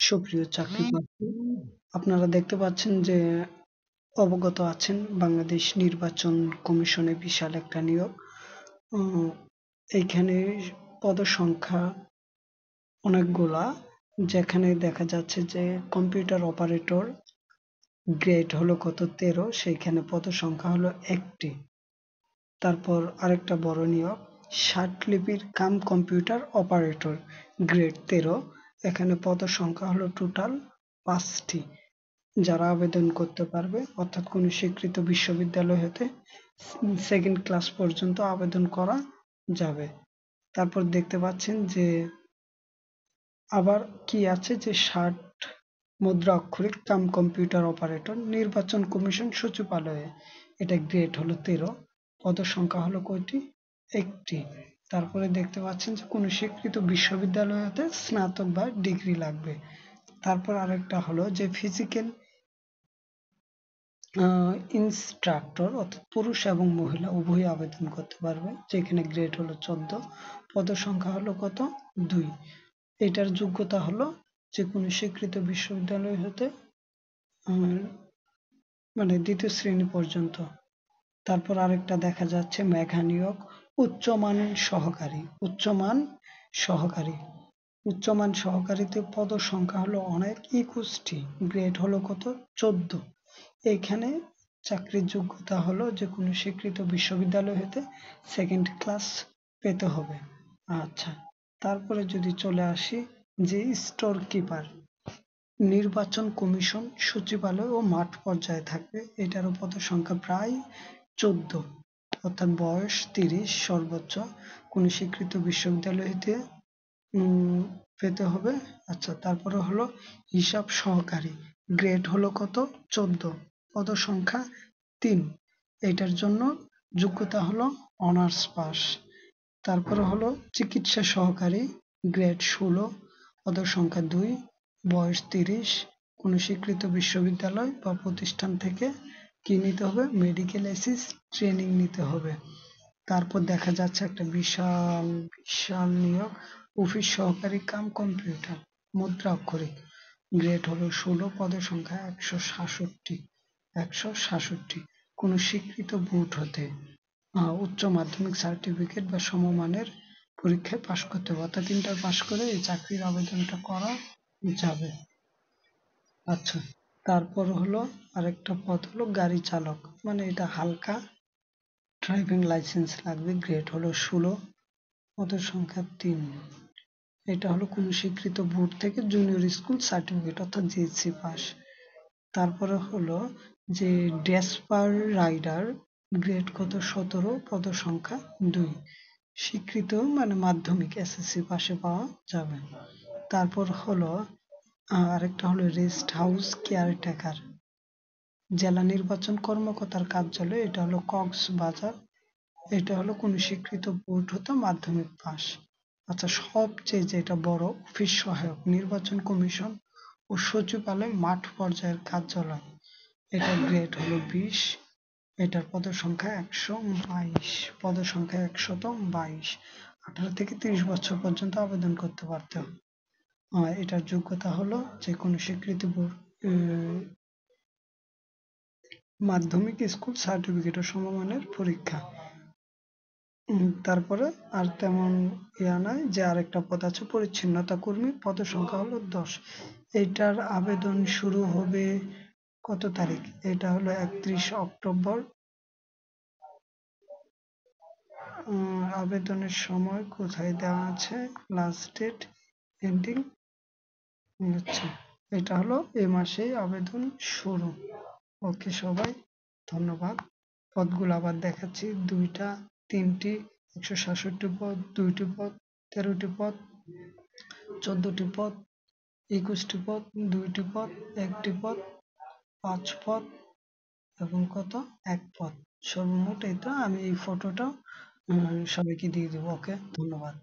সুপ্রিয় চাকরি-প্রার্থী, আপনারা দেখতে পাচ্ছেন যে অবগত আছেন বাংলাদেশ নির্বাচন কমিশনে বিশাল একটা নিয়োগ। এইখানে পদসংখ্যা অনেকগুলা, যেখানে দেখা যাচ্ছে যে কম্পিউটার অপারেটর গ্রেড হলো কত 13, সেইখানে পদসংখ্যা হলো 1টি। তারপর আরেকটা বড় নিয়োগ ষাটলিপির কাম কম্পিউটার অপারেটর গ্রেড 13, এখানে পদসংখ্যা হলো টোটাল 5টি। যারা আবেদন করতে পারবে, অর্থাৎ কোন স্বীকৃত বিশ্ববিদ্যালয় হতে সেকেন্ড ক্লাস পর্যন্ত আবেদন করা যাবে। তারপর দেখতে পাচ্ছেন যে আবার কি আছে যে 60 মুদ্রা অক্ষরিক কাম কম্পিউটার অপারেটর নির্বাচন কমিশন সচিবালয়ে, এটা গ্রেড হলো 13, পদসংখ্যা হলো কয়টি? 1টি। তারপরে দেখতে পাচ্ছেন যে কোন স্বীকৃত বিশ্ববিদ্যালয় হতে স্নাতক বা ডিগ্রি লাগবে। তারপর আরেকটা হলো যে ফিজিক্যাল ইনস্ট্রাক্টর, অর্থাৎ পুরুষ এবং মহিলা উভয়ই আবেদন করতে পারবে, যেখানে গ্রেড হলো 14, পদসংখ্যা হলো কত? 2। এটার যোগ্যতা হলো যে কোনো স্বীকৃত বিশ্ববিদ্যালয় হতে মানে 2য় শ্রেণী পর্যন্ত। তারপর আরেকটা দেখা যাচ্ছে মেধা নিয়োগ উচ্চমান সহকারীতে পদসংখ্যা হলো অনেক, 21টি, গ্রেড হলো কত? 14। এইখানে চাকরির যোগ্যতা হলো যে কোনো স্বীকৃত বিশ্ববিদ্যালয় হতে সেকেন্ড ক্লাস পেতে হবে। আচ্ছা, তারপরে যদি চলে আসি যে স্টোর কিপার, নির্বাচন কমিশন সচিবালয় ও মাঠ পর্যায়ে থাকবে, এটারও পদসংখ্যা প্রায় 14, অর্থাৎ বয়স 30 সর্বোচ্চ, কোন স্বীকৃত বিশ্ববিদ্যালয় হতে পেতে হবে। আচ্ছা, তারপরে হলো হিসাব সহকারী, গ্রেড হলো কত? 14, পদসংখ্যা 3, এটার জন্য যোগ্যতা হলো অনার্স পাস। তারপরে হলো চিকিৎসা সহকারী, গ্রেড 16, পদসংখ্যা 2, বয়স 30, কোন স্বীকৃত বিশ্ববিদ্যালয় বা প্রতিষ্ঠান থেকে কি নিতে হবে? মেডিকেল অ্যাসিস্ট ট্রেনিং নিতে হবে। তারপর দেখা যাচ্ছে একটা বিশাল নিয়োগ অফিস সহকারী কাম কম্পিউটার মুদ্রা অক্ষরিক, গ্রেড হলো 16, পদসংখ্যা 166, কোন স্বীকৃত বোর্ড হতে উচ্চ মাধ্যমিক সার্টিফিকেট বা সমমানের পরীক্ষায় পাশ করতে হবে, অর্থাৎ ইন্টার পাশ করে এই চাকরির আবেদনটা করা যাবে। আচ্ছা, তারপর হলো আরেকটা পদ হলো গাড়ি চালক, মানে এটা হালকা ড্রাইভিং লাইসেন্স লাগবে, গ্রেড হলো 16, পদসংখ্যা 3, এটা হলো কোন স্বীকৃত বোর্ড থেকে জুনিয়র স্কুল সার্টিফিকেট অর্থাৎ জিএসসি পাস। তারপরে হলো যে ড্যাসপার রাইডার, গ্রেড কত? 17, পদসংখ্যা 2, স্বীকৃত মানে মাধ্যমিক এসএসসি পাশে পাওয়া যাবে। তারপর হলো আরেকটা হলো রেস্ট হাউস কেয়ারটেকার, জেলা নির্বাচন কর্মকর্তার কার্যালয়, এটা হলো কক্সবাজার, এটা হলো কোন স্বীকৃত বোর্ড হতে মাধ্যমিক পাস। আচ্ছা, সবচেয়ে যেটা বড় অফিস সহায়ক, নির্বাচন কমিশন ও সচিবালয় মাঠ পর্যায়ের কার্যালয়, এটা গ্রেড হলো 20, এটার পদসংখ্যা 122, পদসংখ্যা 122, 18 থেকে 30 বছর পর্যন্ত আবেদন করতে পারতে হবে। এটার যোগ্যতা হলো যে কোনো স্বীকৃতি বোর্ড মাধ্যমিক স্কুল সার্টিফিকেট ও সমমানের পরীক্ষা। তারপরে আর তেমন নাই, যে আরেকটা পদ আছে পরিচ্ছন্নতা কর্মী, পদসংখ্যা হলো 10, এটার আবেদন শুরু হবে কত তারিখ? এটা হলো 31 অক্টোবর। আবেদনের সময় কোথায় দেওয়া আছে? Last date ending. আচ্ছা, এটা হলো এ মাসেই আবেদন শুরু। ওকে সবাই, ধন্যবাদ। পদগুলো আবার দেখাচ্ছি, 2টা, 3টি, 166 পদ, 2টি পদ, 13টি পদ, 14টি পদ, 21টি পদ, 2টি পদ, 1টি পদ, 5 পদ এবং কত? 1 পদ, সর্বমোট এটা। আমি এই ফটোটা সবাইকে দিয়ে দেবো। ওকে, ধন্যবাদ।